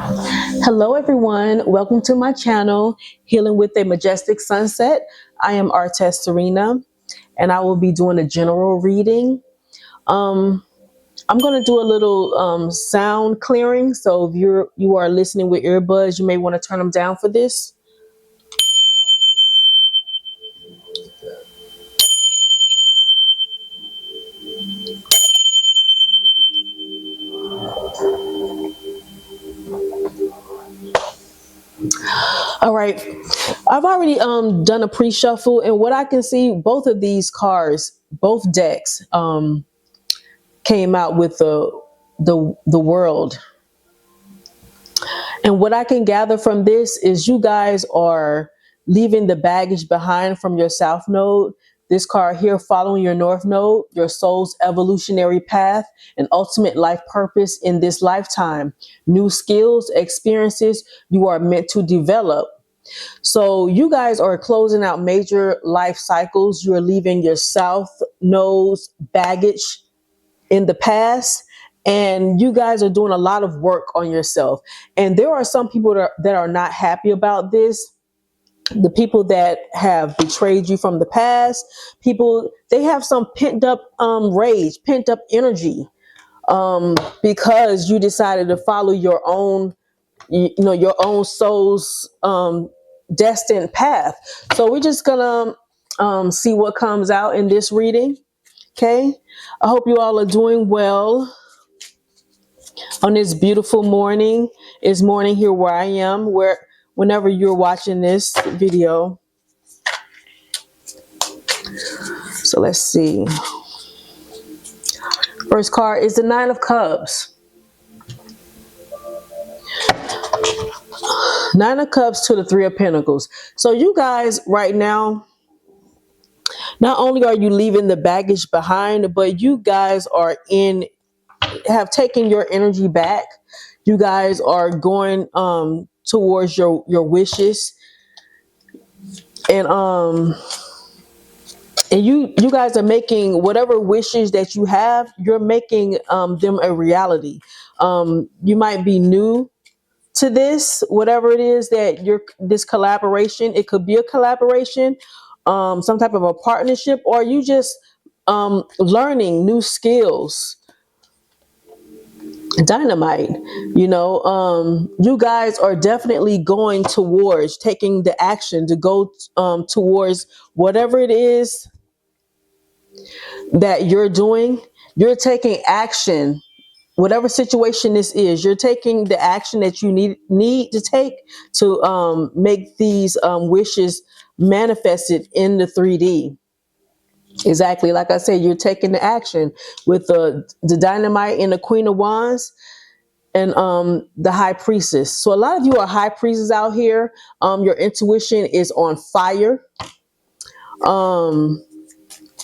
Hello, everyone. Welcome to my channel, Healing with a Majestic Sunset. I am Artez Serena, and I will be doing a general reading. Um, I'm going to do a little sound clearing. So if you are listening with earbuds, you may want to turn them down for this. All right. I've already done a pre-shuffle, and what I can see, both of these cards, both decks, came out with the world. And what I can gather from this is you guys are leaving the baggage behind from your South Node. This card here, following your North Node, your soul's evolutionary path and ultimate life purpose in this lifetime. New skills, experiences you are meant to develop. So you guys are closing out major life cycles. You're leaving your South Node's baggage in the past, and you guys are doing a lot of work on yourself. And there are some people that are not happy about this. The people that have betrayed you from the past, people, they have some pent up rage, pent up energy, because you decided to follow your own, your own soul's destined path. So we're just gonna see what comes out in this reading. Okay, I hope you all are doing well on this beautiful morning. It's morning here where I am, whenever you're watching this video. So let's see. First card is the Nine of Cups. Nine of Cups to the Three of Pentacles. So you guys right now, not only are you leaving the baggage behind, but you guys have taken your energy back. You guys are going towards your wishes, and you guys are making whatever wishes that you have, you're making them a reality. You might be new to this, whatever it is that this collaboration, it could be a collaboration, some type of a partnership, or you just learning new skills. Dynamite, you guys are definitely going towards taking the action to go towards whatever it is that you're doing. You're taking action, whatever situation this is. You're taking the action that you need to take to make these wishes manifested in the 3D. Exactly, like I said, you're taking the action with the Dynamite and the Queen of Wands and the High Priestess. So a lot of you are high priestesses out here. Your intuition is on fire.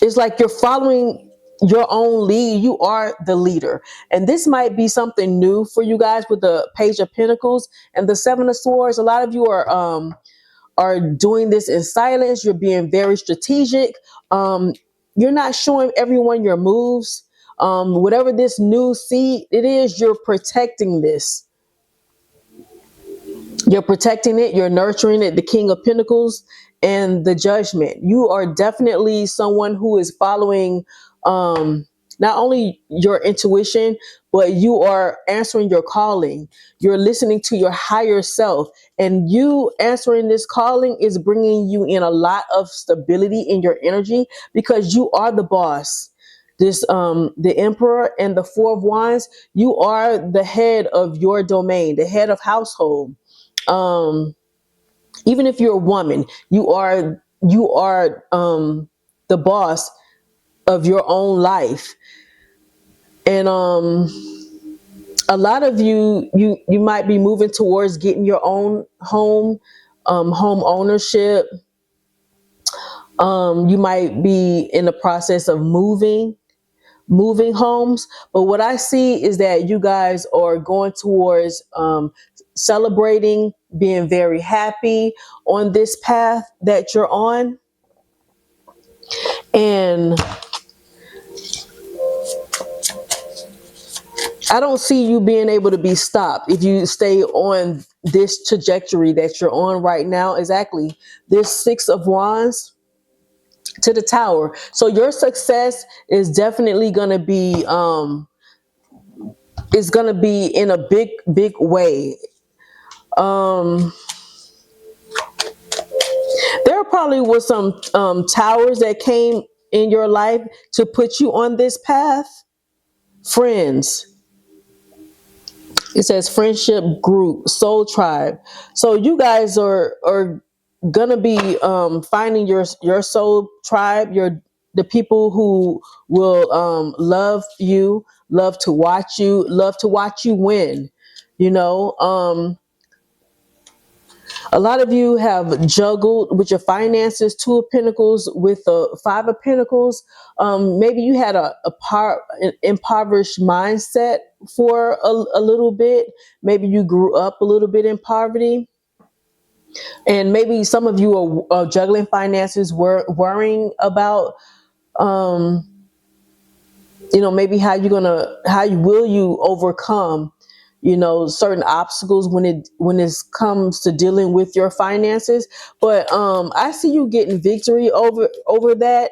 It's like you're following your own lead. You are the leader. And this might be something new for you guys with the Page of Pentacles and the Seven of Swords. A lot of you are doing this in silence. You're being very strategic. You're not showing everyone your moves. Whatever this new seed it is, you're protecting this. You're protecting it. You're nurturing it. The King of Pentacles and the Judgment. You are definitely someone who is following not only your intuition, but you are answering your calling. You're listening to your higher self, and you answering this calling is bringing you in a lot of stability in your energy because you are the boss. This the Emperor and the Four of Wands, you are the head of your domain, the head of household. Even if you're a woman, you are the boss of your own life. And a lot of you might be moving towards getting your own home, home ownership. You might be in the process of moving homes. But what I see is that you guys are going towards celebrating, being very happy on this path that you're on. And I don't see you being able to be stopped if you stay on this trajectory that you're on right now. Exactly. This Six of Wands to the Tower. So your success is definitely going to be is going to be in a big way. Um there probably was some towers that came in your life to put you on this path. Friends, it says friendship group, soul tribe. So you guys are gonna be finding your soul tribe, your the people who will love you, love to watch you win. You know, a lot of you have juggled with your finances, Two of Pentacles with the Five of Pentacles. Maybe you had an impoverished mindset for a little bit. Maybe you grew up a little bit in poverty. And maybe some of you are juggling finances, worrying about, um, maybe how you will you overcome certain obstacles when it comes to dealing with your finances. But I see you getting victory over that.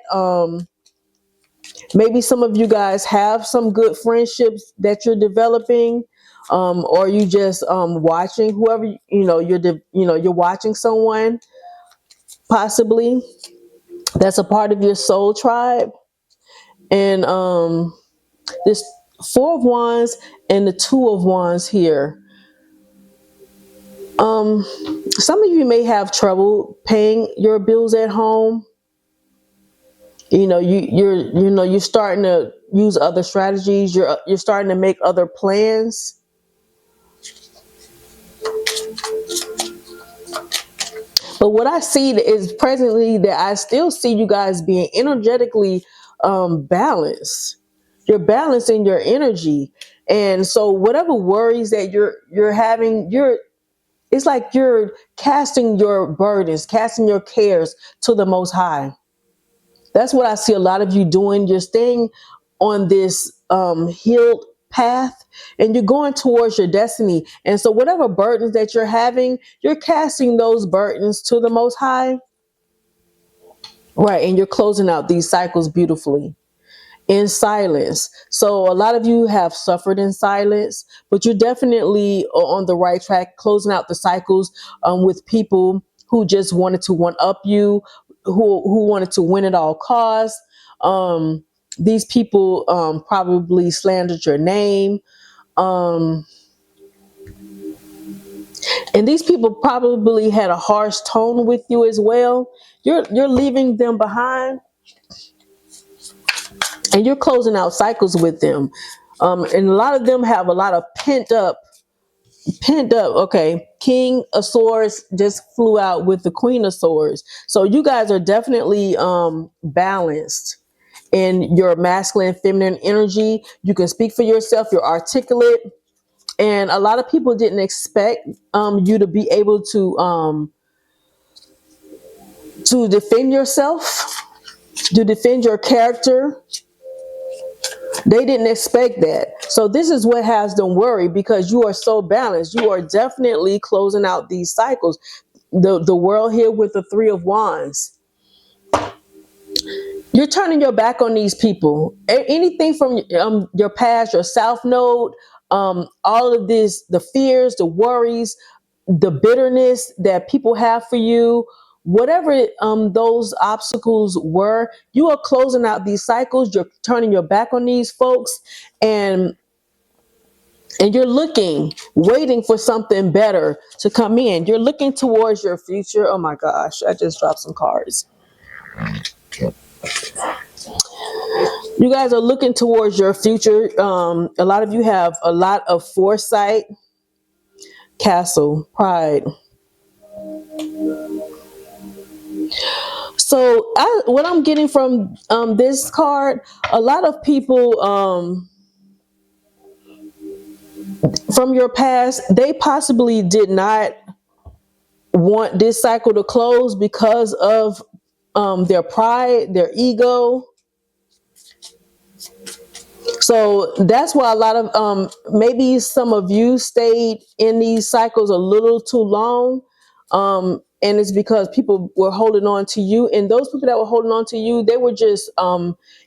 Maybe some of you guys have some good friendships that you're developing, or you just watching whoever you're watching someone possibly that's a part of your soul tribe. And this Four of Wands and the Two of Wands here. Some of you may have trouble paying your bills at home. You're starting to use other strategies. You're starting to make other plans. But what I see is presently that I still see you guys being energetically balanced. You're balancing your energy. And so whatever worries that you're having, it's like you're casting your burdens, casting your cares to the Most High. That's what I see a lot of you doing. You're staying on this healed path and you're going towards your destiny. And so whatever burdens that you're having, you're casting those burdens to the Most High. Right. And you're closing out these cycles beautifully in silence. So a lot of you have suffered in silence, but you're definitely on the right track, closing out the cycles with people who just wanted to one up you, who wanted to win at all costs. These people probably slandered your name. And these people probably had a harsh tone with you as well. You're leaving them behind and you're closing out cycles with them. And a lot of them have a lot of pent up. Okay. King of Swords just flew out with the Queen of Swords. So you guys are definitely balanced in your masculine and feminine energy. You can speak for yourself. You're articulate. And a lot of people didn't expect you to be able to defend yourself, to defend your character. They didn't expect that. So this is what has them worried because you are so balanced. You are definitely closing out these cycles. The world here with the Three of Wands. You're turning your back on these people. Anything from your past, your South Node, all of this, the fears, the worries, the bitterness that people have for you, whatever those obstacles were, you are closing out these cycles. You're turning your back on these folks, and you're waiting for something better to come in. You're looking towards your future. Oh my gosh, I just dropped some cards. You guys are looking towards your future. A lot of you have a lot of foresight. Castle, pride. So what I'm getting from this card, a lot of people from your past, they possibly did not want this cycle to close because of their pride, their ego. So that's why a lot of maybe some of you stayed in these cycles a little too long. And it's because people were holding on to you, and those people that were holding on to you, they were just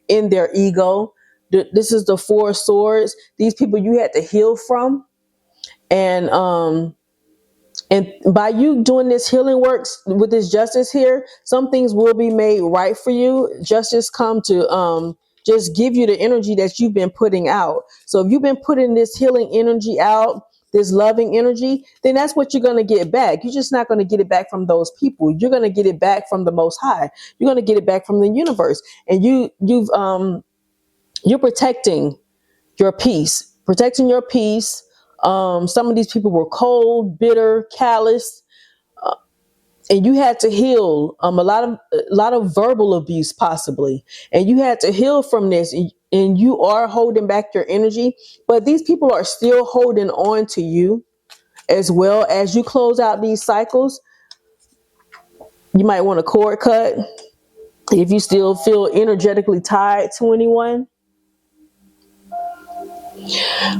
in their ego. This is the Four of Swords. These people you had to heal from, and by you doing this healing works with this justice here, some things will be made right for you. Justice come to just give you the energy that you've been putting out. So if you've been putting this healing energy out, this loving energy, then that's what you're going to get back. You're just not going to get it back from those people. You're going to get it back from the Most High. You're going to get it back from the universe. And you're protecting your peace, protecting your peace. Some of these people were cold, bitter, callous, and you had to heal a lot of verbal abuse possibly, and you had to heal from this. And you are holding back your energy, but these people are still holding on to you as well. As you close out these cycles, you might want a cord cut if you still feel energetically tied to anyone.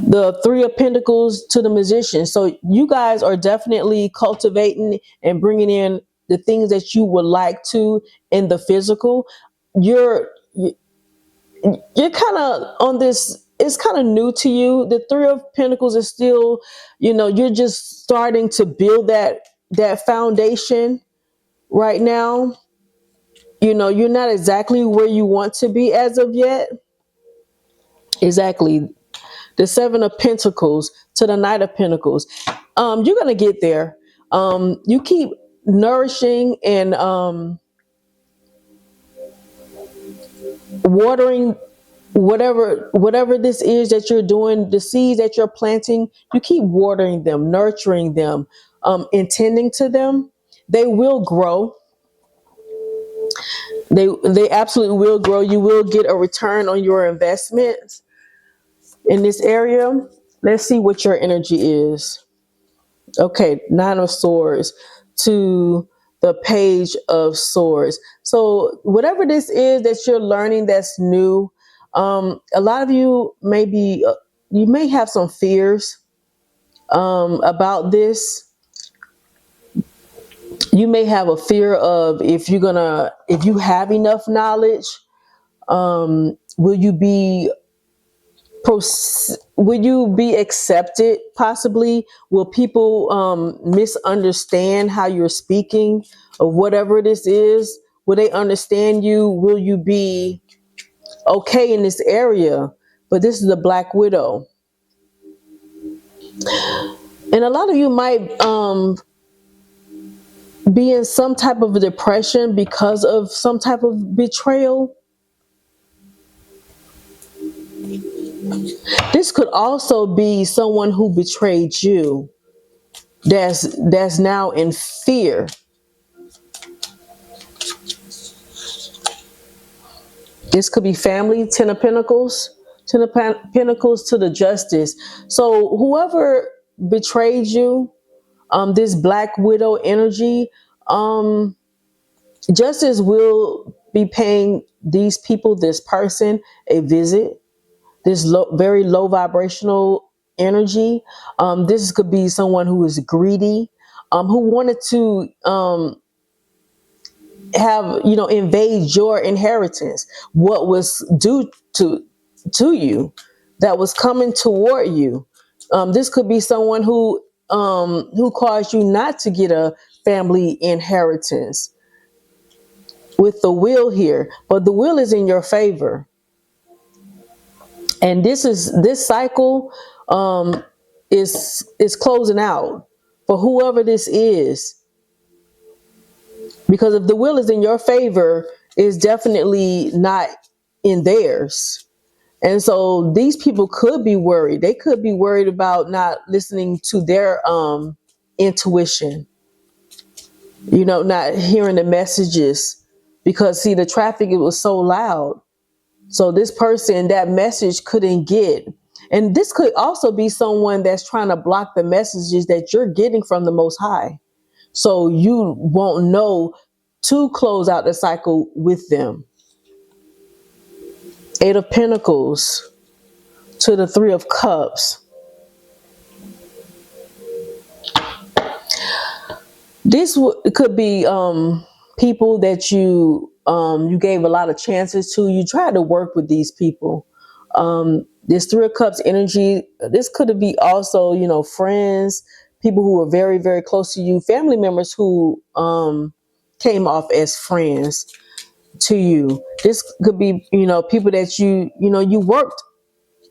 The Three of Pentacles to the Magician. So you guys are definitely cultivating and bringing in the things that you would like to in the physical. You're kind of on this. It's kind of new to you. The Three of Pentacles is still, you're just starting to build that foundation right now. You're not exactly where you want to be as of yet. Exactly. The Seven of Pentacles to the Knight of Pentacles. You're going to get there. You keep nourishing and watering whatever this is that you're doing, the seeds that you're planting. You keep watering them, nurturing them, intending to them. They will grow. They absolutely will grow. You will get a return on your investments in this area. Let's see what your energy is. Okay, Nine of Swords to the Page of Swords. So whatever this is that you're learning that's new, a lot of you you may have some fears about this. You may have a fear of if you have enough knowledge, will you be will you be accepted? Possibly, will people misunderstand how you're speaking or whatever this is? Will they understand you? Will you be okay in this area? But this is the Black Widow, and a lot of you might be in some type of a depression because of some type of betrayal. This could also be someone who betrayed you that's now in fear. This could be family. Ten of Pentacles. Ten of Pentacles to the Justice. So whoever betrayed you, this Black Widow energy, Justice will be paying these people, this person, a visit. This very low vibrational energy. This could be someone who is greedy, who wanted to invade your inheritance, what was due to you, that was coming toward you. This could be someone who caused you not to get a family inheritance with the wheel here, but the wheel is in your favor. And this cycle is closing out for whoever this is. Because if the will is in your favor, it's definitely not in theirs. And so these people could be worried. They could be worried about not listening to their intuition, not hearing the messages, because see, the traffic, it was so loud. So this person, that message couldn't get. And this could also be someone that's trying to block the messages that you're getting from the Most High. So you won't know to close out the cycle with them. Eight of Pentacles to the Three of Cups. This could be people that you gave a lot of chances to. You tried to work with these people. This Three of Cups energy. This could be also, friends, people who were very, very close to you, family members who came off as friends to you. This could be, people that you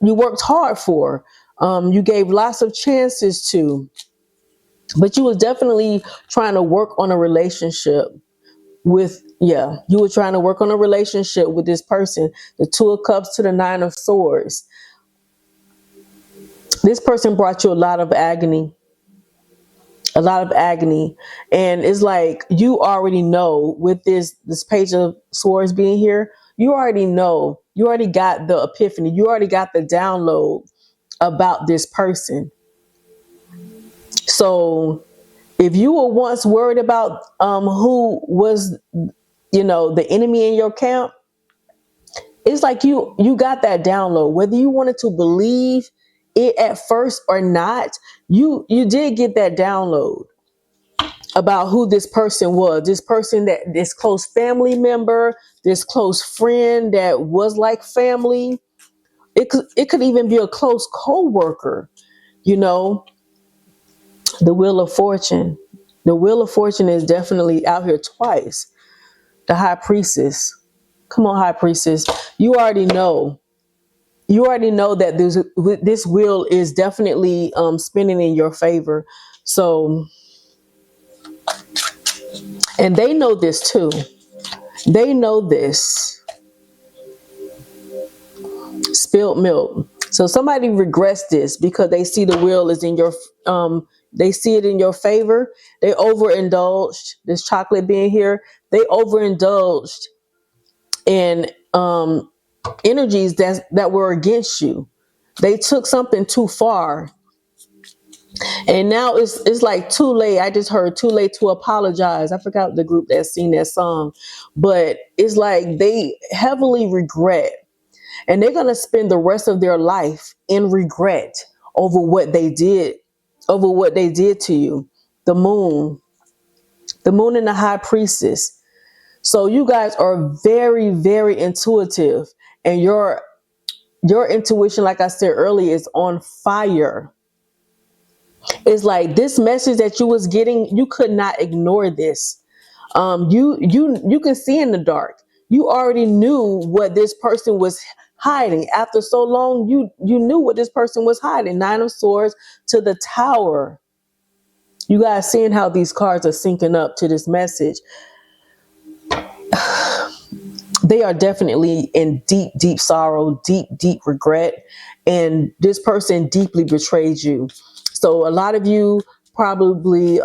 worked hard for. You gave lots of chances to, but you was definitely trying to work on a relationship with, you were trying to work on a relationship with this person. The Two of Cups to the Nine of Swords. This person brought you a lot of agony, a lot of agony. And it's like, you already know, with this Page of Swords being here, you already know, you already got the epiphany, you already got the download about this person. So if you were once worried about who was, the enemy in your camp, it's like you got that download. Whether you wanted to believe it at first or not, you did get that download about who this person was. This close family member, this close friend that was like family. It could even be a close co-worker, you know. The Wheel of Fortune. The Wheel of Fortune is definitely out here twice. The High Priestess. Come on, High Priestess. You already know. You already know that this wheel is definitely spinning in your favor. So, and they know this too. They know this. Spilled milk. So somebody regrets this because they see the wheel is in your they see it in your favor. They overindulged. This chocolate being here, they overindulged in energies that were against you. They took something too far. And now it's like too late. I just heard too late to apologize. I forgot the group that sing that song. But it's like they heavily regret. And they're going to spend the rest of their life in regret over what they did, to you. The moon and the High Priestess. So you guys are very, very intuitive, and your intuition, like I said earlier, is on fire. It's like this message that you was getting, you could not ignore this. You can see in the dark. You already knew what this person was hiding. After so long, you knew what this person was hiding. Nine of Swords to the Tower. You guys seeing how these cards are syncing up to this message. They are definitely in deep, deep sorrow, deep, deep regret. And this person deeply betrayed you. So a lot of you probably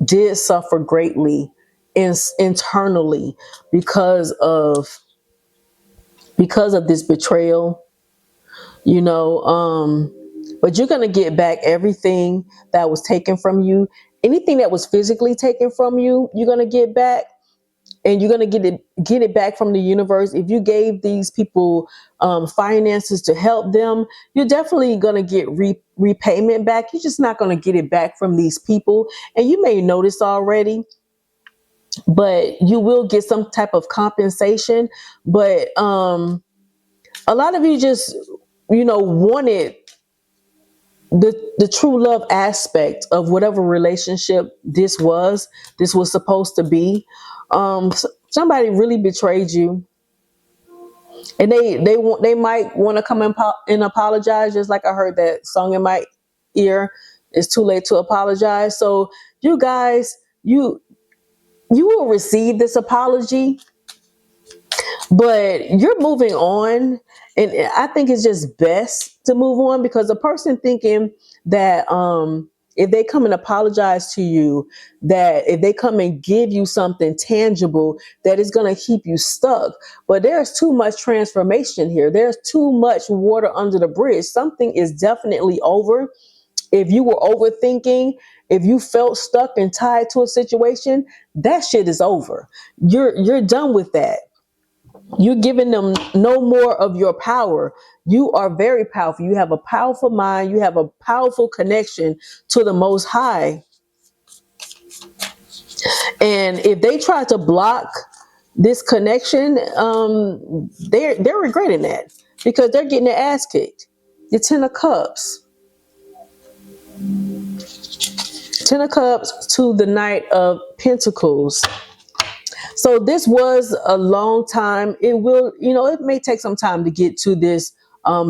did suffer greatly internally because of this betrayal, but you're going to get back everything that was taken from you. Anything that was physically taken from you, you're going to get back, and you're going to get it back from the universe. If you gave these people finances to help them, you're definitely going to get repayment back. You're just not going to get it back from these people. And you may notice already, but you will get some type of compensation. But a lot of you just, wanted the true love aspect of whatever relationship this was supposed to be. Somebody really betrayed you, and they might want to come and apologize, just like I heard that song in my ear. It's too late to apologize. So you guys, you will receive this apology, but you're moving on. And I think it's just best to move on, because the person thinking that if they come and apologize to you, that if they come and give you something tangible, that is going to keep you stuck. But there's too much transformation here. There's too much water under the bridge. Something is definitely over. If you were overthinking, if you felt stuck and tied to a situation, that shit is over. You're done with that. You're giving them no more of your power. You are very powerful. You have a powerful mind. You have a powerful connection to the Most High. And if they try to block this connection, they're regretting that because they're getting their ass kicked. The Ten of Cups. Ten of Cups to the Knight of Pentacles. So this was a long time. It will, it may take some time to get to this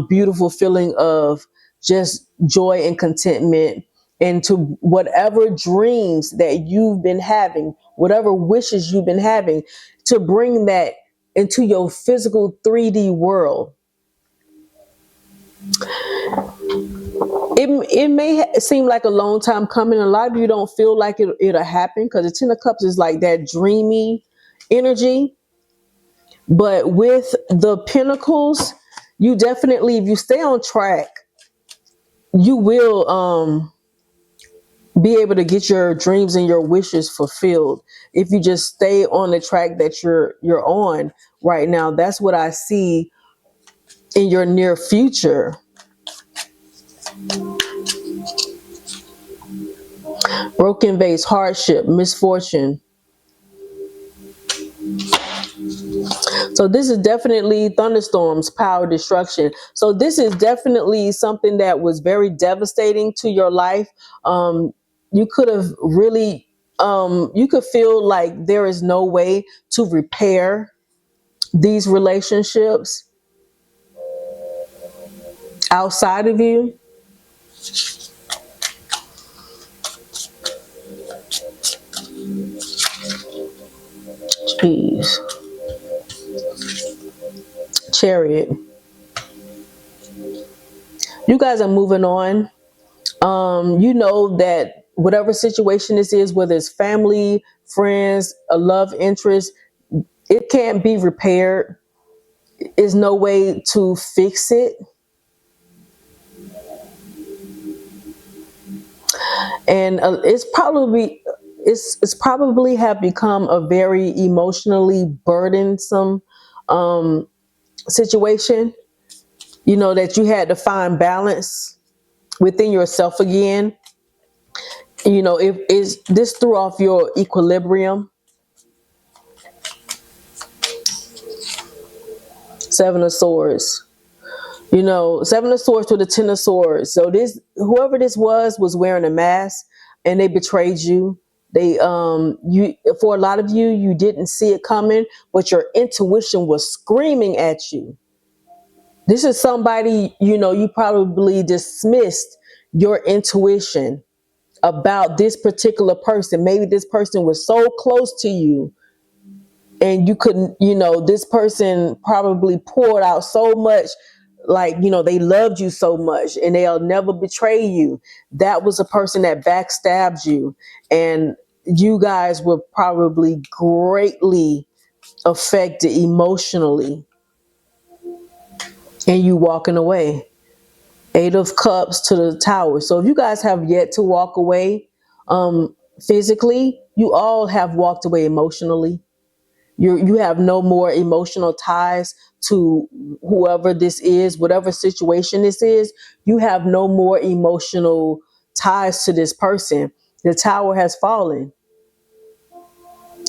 beautiful feeling of just joy and contentment, and to whatever dreams that you've been having, whatever wishes you've been having, to bring that into your physical 3D world. It may seem like a long time coming. A lot of you don't feel like it'll happen because the Ten of Cups is like that dreamy energy. But with the Pentacles, you definitely, if you stay on track, you will be able to get your dreams and your wishes fulfilled. If you just stay on the track that you're on right now, that's what I see in your near future. Broken vase, hardship, misfortune. So this is definitely thunderstorms, power, destruction. So this is definitely something that was very devastating to your life. You could have really, you could feel like there is no way to repair these relationships outside of you. Jeez. Chariot. You guys are moving on. You know that whatever situation this is, whether it's family, friends, a love interest, it can't be repaired. There's no way to fix it. And it's probably have become a very emotionally burdensome situation. That you had to find balance within yourself again. If is this threw off your equilibrium. Seven of Swords. Seven of Swords to the Ten of Swords. So whoever this was wearing a mask, and they betrayed you. For a lot of you, you didn't see it coming, but your intuition was screaming at you. This is somebody, you probably dismissed your intuition about this particular person. Maybe this person was so close to you, and you couldn't, this person probably poured out so much, like, they loved you so much and they'll never betray you. That was a person that backstabbed you, and you guys were probably greatly affected emotionally, and you walking away. Eight of Cups to the Tower. So if you guys have yet to walk away physically, you all have walked away emotionally. You have no more emotional ties to whoever this is, whatever situation this is. You have no more emotional ties to this person. The tower has fallen,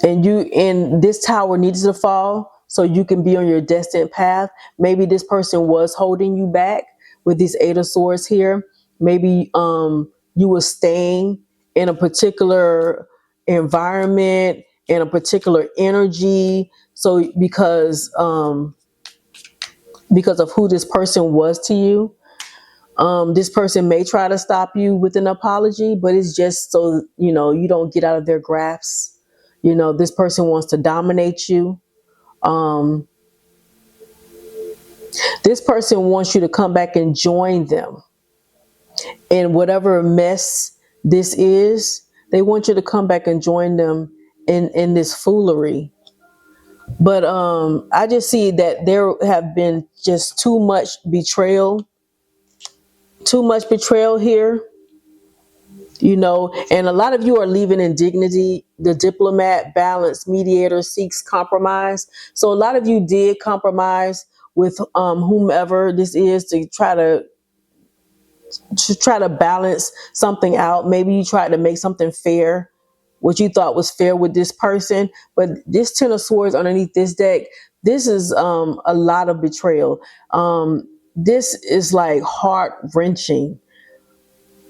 and this tower needs to fall so you can be on your destined path. Maybe this person was holding you back with these Eight of Swords here. Maybe you were staying in a particular environment, in a particular energy. So because of who this person was to you, this person may try to stop you with an apology, but it's just so you don't get out of their grasp. This person wants to dominate you. This person wants you to come back and join them in whatever mess this is. They want you to come back and join them in this foolery. But I just see that there have been just too much betrayal here. And a lot of you are leaving in dignity. The diplomat, balance, mediator seeks compromise. So a lot of you did compromise with whomever this is to try to balance something out. Maybe you tried to make something fair, what you thought was fair with this person. But this Ten of Swords underneath this deck, this is a lot of betrayal. This is like heart wrenching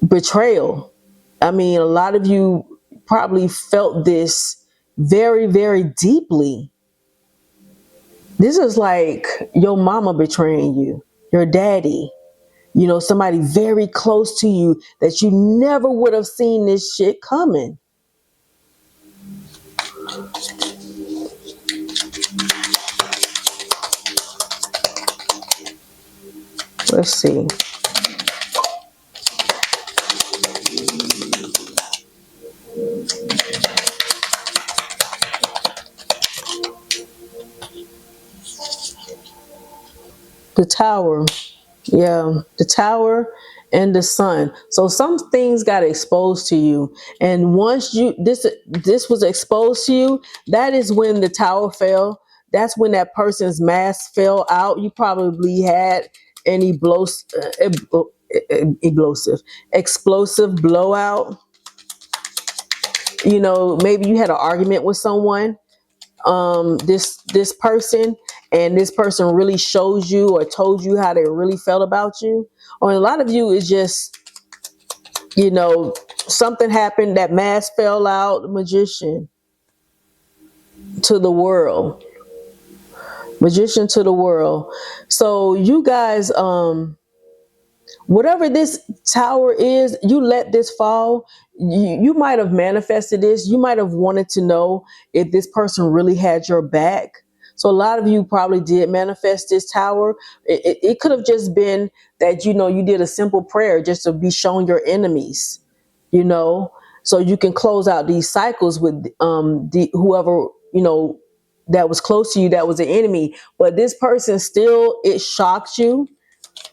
betrayal. I mean, a lot of you probably felt this very, very deeply. This is like your mama betraying you, your daddy, somebody very close to you that you never would have seen this shit coming. Let's see. The Tower. Yeah, the Tower and the Sun. So some things got exposed to you, and once this was exposed to you, that is when the Tower fell. That's when that person's mask fell out. You probably had an explosive blowout. Maybe you had an argument with someone, this person, and this person really shows you or told you how they really felt about you. Or a lot of you is just, something happened, that mask fell out. Magician to the world. Magician to the world. So you guys, whatever this Tower is, you let this fall. You might have manifested this. You might have wanted to know if this person really had your back. So a lot of you probably did manifest this Tower. It could have just been that, you did a simple prayer just to be shown your enemies, so you can close out these cycles with whoever, that was close to you, that was an enemy. But this person still, it shocked you.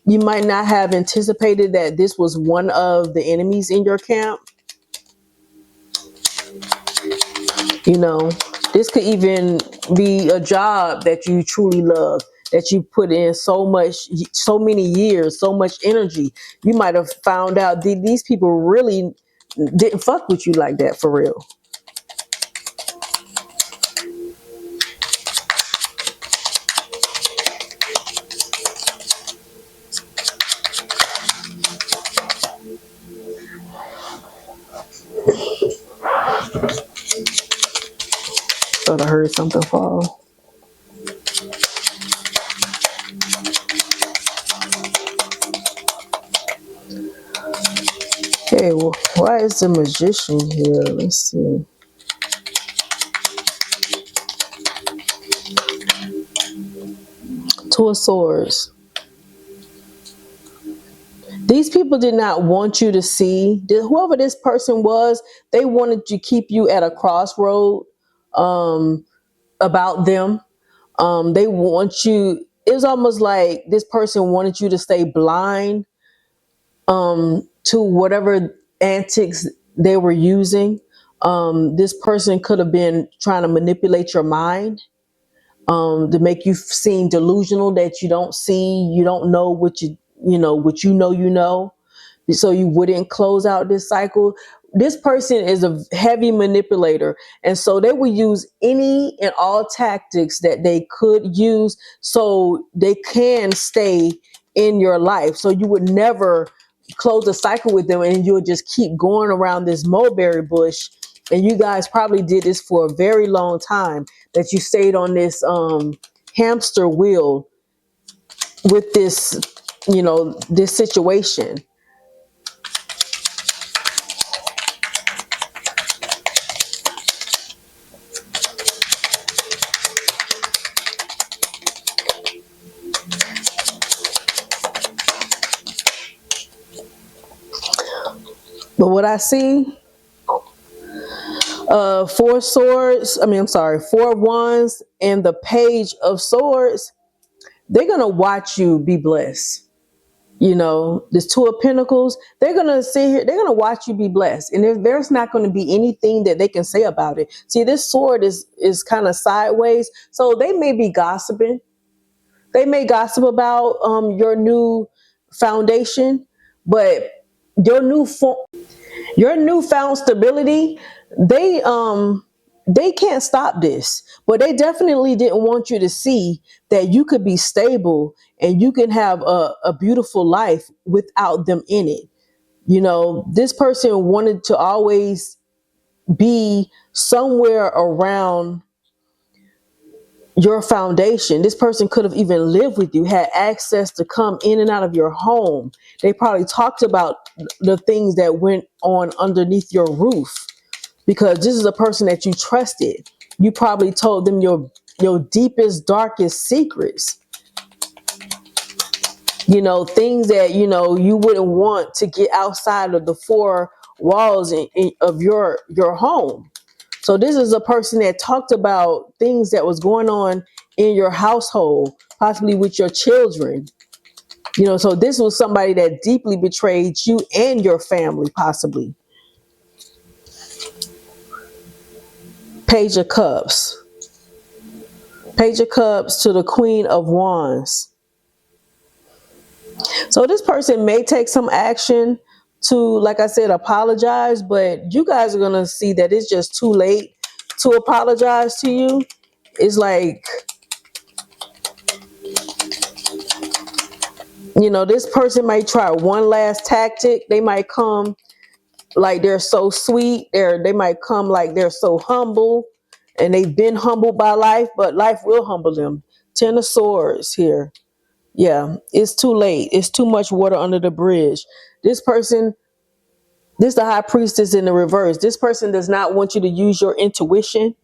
You might not have anticipated that this was one of the enemies in your camp. This could even be a job that you truly love, that you put in so many years, so much energy. You might have found out these people really didn't fuck with you like that for real. Thought I heard something fall. Okay, well, why is the Magician here? Let's see. Two of Swords. These people did not want you to see, whoever this person was, they wanted to keep you at a crossroad about them. They want you, it was almost like this person wanted you to stay blind to whatever antics they were using. This person could have been trying to manipulate your mind, to make you seem delusional, that you don't see, you don't know what you know, so you wouldn't close out this cycle. This person is a heavy manipulator, and so they will use any and all tactics that they could use so they can stay in your life. So you would never close a cycle with them, and you'll just keep going around this mulberry bush. And you guys probably did this for a very long time, that you stayed on this hamster wheel with this situation. But what I see, Four Wands and the Page of Swords, they're going to watch you be blessed. This Two of Pentacles, they're gonna sit here, they're gonna watch you be blessed, and there's not going to be anything that they can say about it. See, this sword is kind of sideways, so they may be gossiping. They may gossip about your new foundation, but your your newfound stability, they can't stop this. But they definitely didn't want you to see that you could be stable and you can have a beautiful life without them in it. This person wanted to always be somewhere around your foundation. This person could have even lived with you, had access to come in and out of your home. They probably talked about the things that went on underneath your roof, because this is a person that you trusted. You probably told them your deepest, darkest secrets. Things that you wouldn't want to get outside of the four walls of your home. So this is a person that talked about things that was going on in your household, possibly with your children. So this was somebody that deeply betrayed you and your family, possibly. Page of Cups. Page of Cups to the Queen of Wands. So this person may take some action to, like I said, apologize, but you guys are going to see that it's just too late to apologize to you. It's like, this person might try one last tactic. They might come like they're so sweet. They might come like they're so humble, and they've been humbled by life, but life will humble them. Ten of Swords here. Yeah, it's too late. It's too much water under the bridge. This is the High Priestess in the reverse. This person does not want you to use your intuition.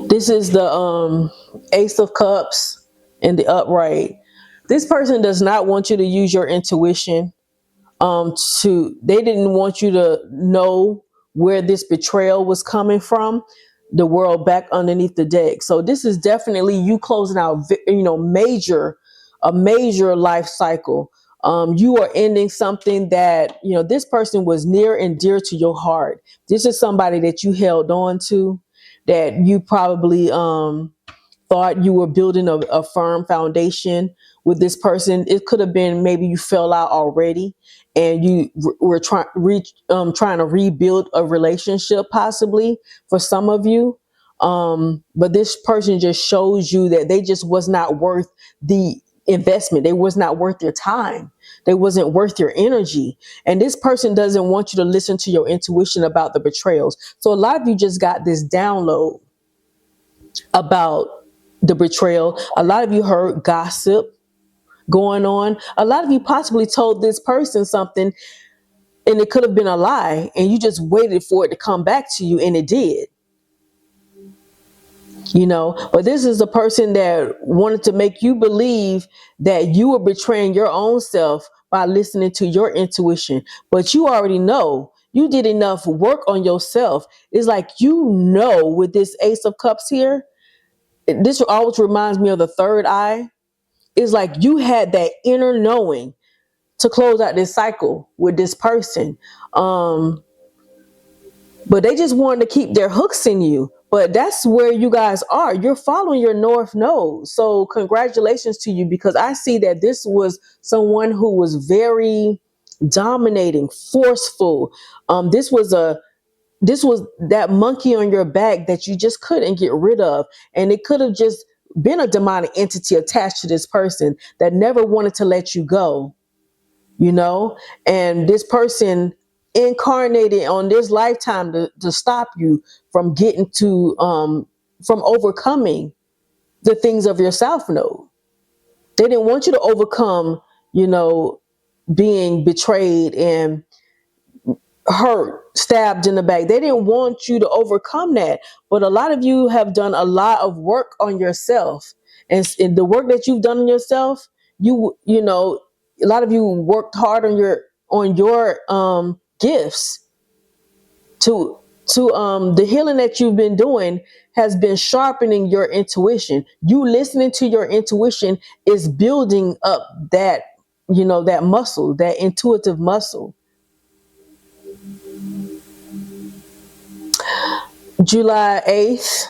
This is the Ace of Cups in the upright. This person does not want you to use your intuition. They didn't want you to know where this betrayal was coming from. The world back underneath the deck. So this is definitely you closing out, a major life cycle. You are ending something that, this person was near and dear to your heart. This is somebody that you held on to, that you probably thought you were building a firm foundation with this person. It could have been maybe you fell out already and you were trying to rebuild a relationship, possibly for some of you. But this person just shows you that they just was not worth the investment. They was not worth your time. They wasn't worth your energy. And this person doesn't want you to listen to your intuition about the betrayals. So a lot of you just got this download about the betrayal. A lot of you heard gossip going on. A lot of you possibly told this person something and it could have been a lie, and you just waited for it to come back to you, and it did. But this is the person that wanted to make you believe that you were betraying your own self by listening to your intuition. But you already know you did enough work on yourself. It's like, with this Ace of Cups here, this always reminds me of the third eye. It's like you had that inner knowing to close out this cycle with this person. But they just wanted to keep their hooks in you. But that's where you guys are. You're following your North Node. So congratulations to you, because I see that this was someone who was very dominating, forceful. This was that monkey on your back that you just couldn't get rid of. And it could have just been a demonic entity attached to this person that never wanted to let you go, and this person incarnated on this lifetime to stop you from getting to, from overcoming the things of your South Node. They didn't want you to overcome, being betrayed and hurt, stabbed in the back. They didn't want you to overcome that. But a lot of you have done a lot of work on yourself, and the work that you've done on yourself, a lot of you worked hard on your gifts to to the healing that you've been doing has been sharpening your intuition. You listening to your intuition is building up that, that muscle, that intuitive muscle. July 8th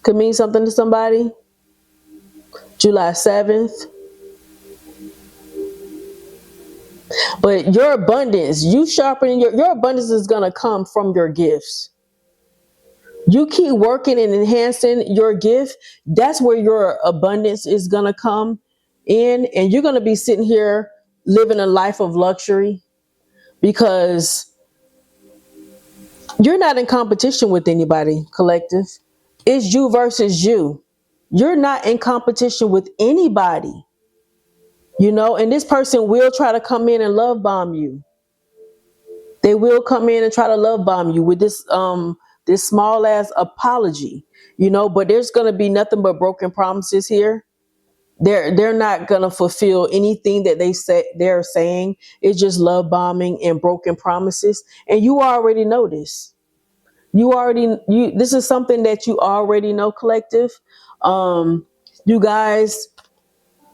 could mean something to somebody. July 7th. But your abundance, you sharpening your abundance is going to come from your gifts. You keep working and enhancing your gift, that's where your abundance is going to come in. And you're going to be sitting here living a life of luxury because you're not in competition with anybody, collective. It's you versus you. You're not in competition with anybody, and this person will try to come in and love bomb you. They will come in and try to love bomb you with this small ass apology, but there's going to be nothing but broken promises here. They're not going to fulfill anything that they're saying. It's just love bombing and broken promises. And you already know this. This is something that you already know, collective. You guys,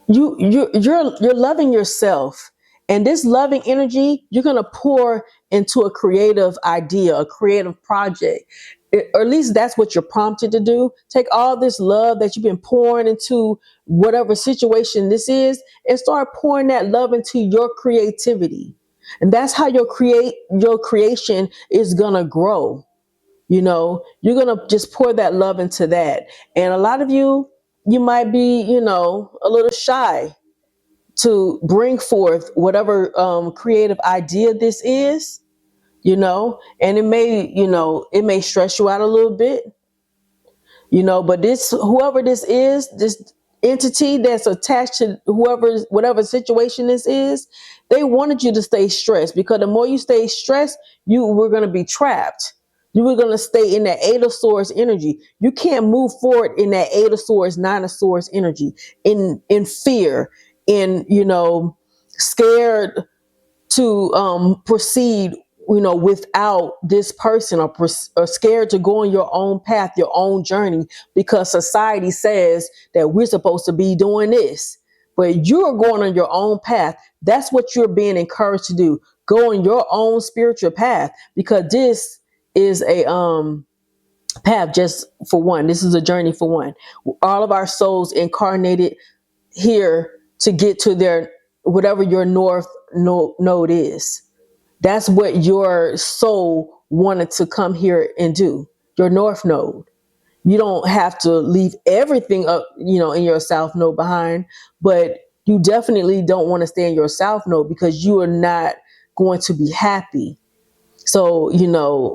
you're loving yourself, and this loving energy you're going to pour into a creative idea, a creative project. Or at least that's what you're prompted to do. Take all this love that you've been pouring into whatever situation this is and start pouring that love into your creativity. And that's how your creation is going to grow. You're going to just pour that love into that. And a lot of you might be, a little shy to bring forth whatever creative idea this is, and it may stress you out a little bit, but whoever this is, this entity that's attached to whatever situation this is, they wanted you to stay stressed, because the more you stay stressed, you were going to be trapped. You were going to stay in that Eight of Swords energy. You can't move forward in that Eight of Swords, Nine of Swords energy, in fear, in scared to proceed, without this person, or scared to go on your own path, your own journey, because society says that we're supposed to be doing this, but you're going on your own path. That's what you're being encouraged to do. Go on your own spiritual path, because this is a path just for one. This is a journey for one. All of our souls incarnated here to get to their whatever your north node is. That's what your soul wanted to come here and do. Your north node. You don't have to leave everything up, in your south node behind, but you definitely don't want to stay in your south node, because you are not going to be happy. So,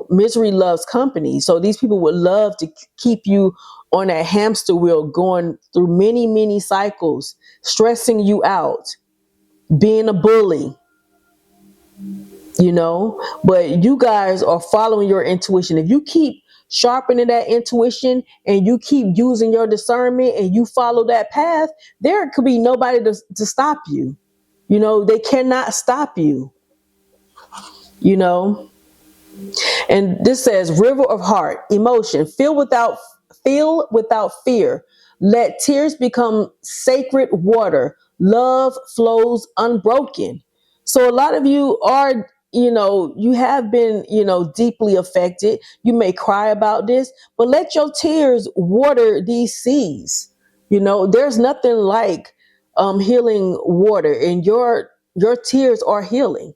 misery loves company. So these people would love to keep you on that hamster wheel, going through many, many cycles, stressing you out, being a bully, but you guys are following your intuition. If you keep sharpening that intuition and you keep using your discernment and you follow that path, there could be nobody to stop you. They cannot stop you, And this says, river of heart, emotion, feel without fear. Let tears become sacred water. Love flows unbroken. So a lot of you are, you have been, deeply affected. You may cry about this, but let your tears water these seas. There's nothing like healing water, and your tears are healing.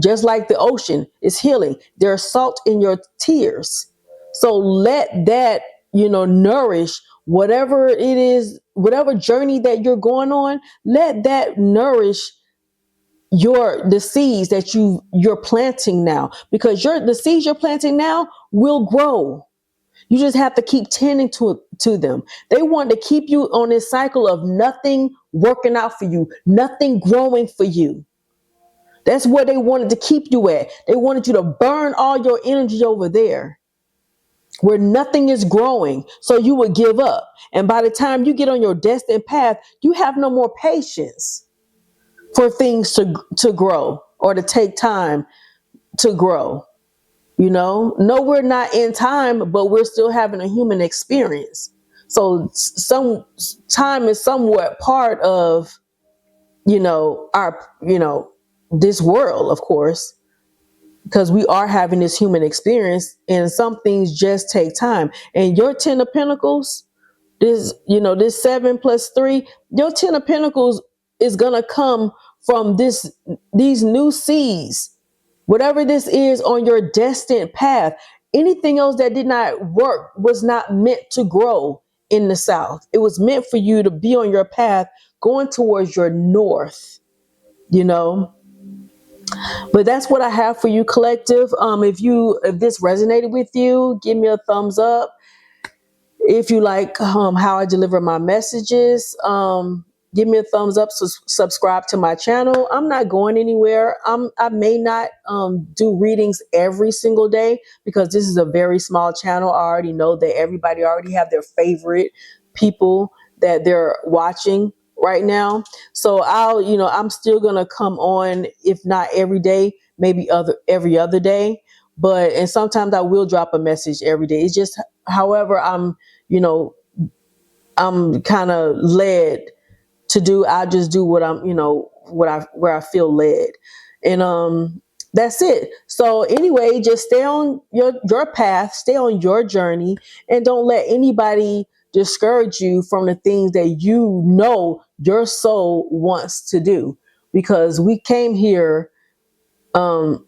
Just like the ocean is healing, there's salt in your tears. So let that, nourish whatever it is, whatever journey that you're going on. Let that nourish the seeds that you're planting now, because the seeds you're planting now will grow. You just have to keep tending to them. They want to keep you on this cycle of nothing working out for you, nothing growing for you. That's where they wanted to keep you at. They wanted you to burn all your energy over there where nothing is growing, so you would give up. And by the time you get on your destined path, you have no more patience for things to grow or to take time to grow. No, we're not in time, but we're still having a human experience. So some time is somewhat part of, our, this world, of course, because we are having this human experience, and some things just take time. And your 10 of Pentacles, this 7 plus 3, your 10 of Pentacles is gonna come from these new seeds, whatever this is on your destined path. Anything else that did not work was not meant to grow in the South. It was meant for you to be on your path going towards your north, you know. But that's what I have for you, collective. If this resonated with you, give me a thumbs up. If you like how I deliver my messages, give me a thumbs up. Subscribe to my channel. I'm not going anywhere. I may not do readings every single day because this is a very small channel. I already know that everybody already have their favorite people that they're watching right now. So I'm still gonna come on, if not every day, maybe every other day. And sometimes I will drop a message every day. It's just however you know, I'm kind of led to do. I just do what where I feel led. And that's it. So anyway, just stay on your path, stay on your journey, and don't let anybody discourage you from the things that your soul wants to do. Because we came here um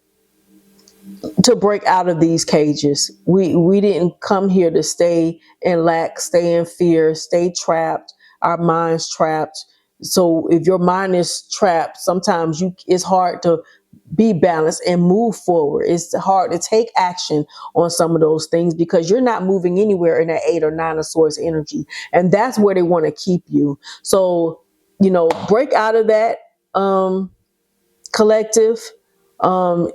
to break out of these cages. We didn't come here to stay in lack, stay in fear, stay trapped, our minds trapped. So if your mind is trapped, sometimes it's hard to be balanced and move forward. It's hard to take action on some of those things because you're not moving anywhere in that 8 or 9 of Swords energy. And that's where they want to keep you. So, break out of that. Collective. um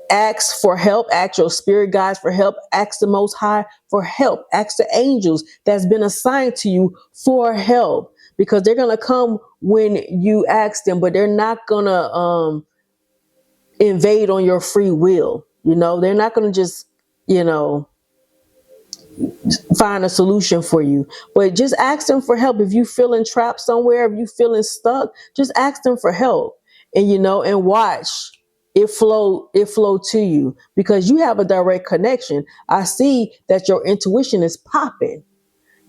Ask for help, ask your spirit guides for help, ask the Most High for help, ask the angels that's been assigned to you for help, because they're gonna come when you ask them, but they're not gonna invade on your free will. They're not gonna just you know find a solution for you. But just ask them for help. If you feeling trapped somewhere, if you feeling stuck, just ask them for help. And watch it flow to you, because you have a direct connection. I see that your intuition is popping.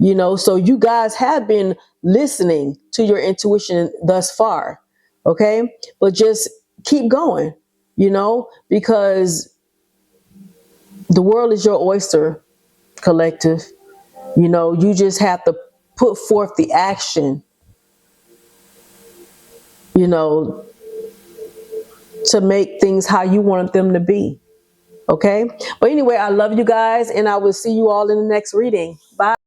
So you guys have been listening to your intuition thus far. Okay. But just keep going, because the world is your oyster, collective. You just have to put forth the action, you know, to make things how you want them to be. Okay. But anyway, I love you guys, and I will see you all in the next reading. Bye.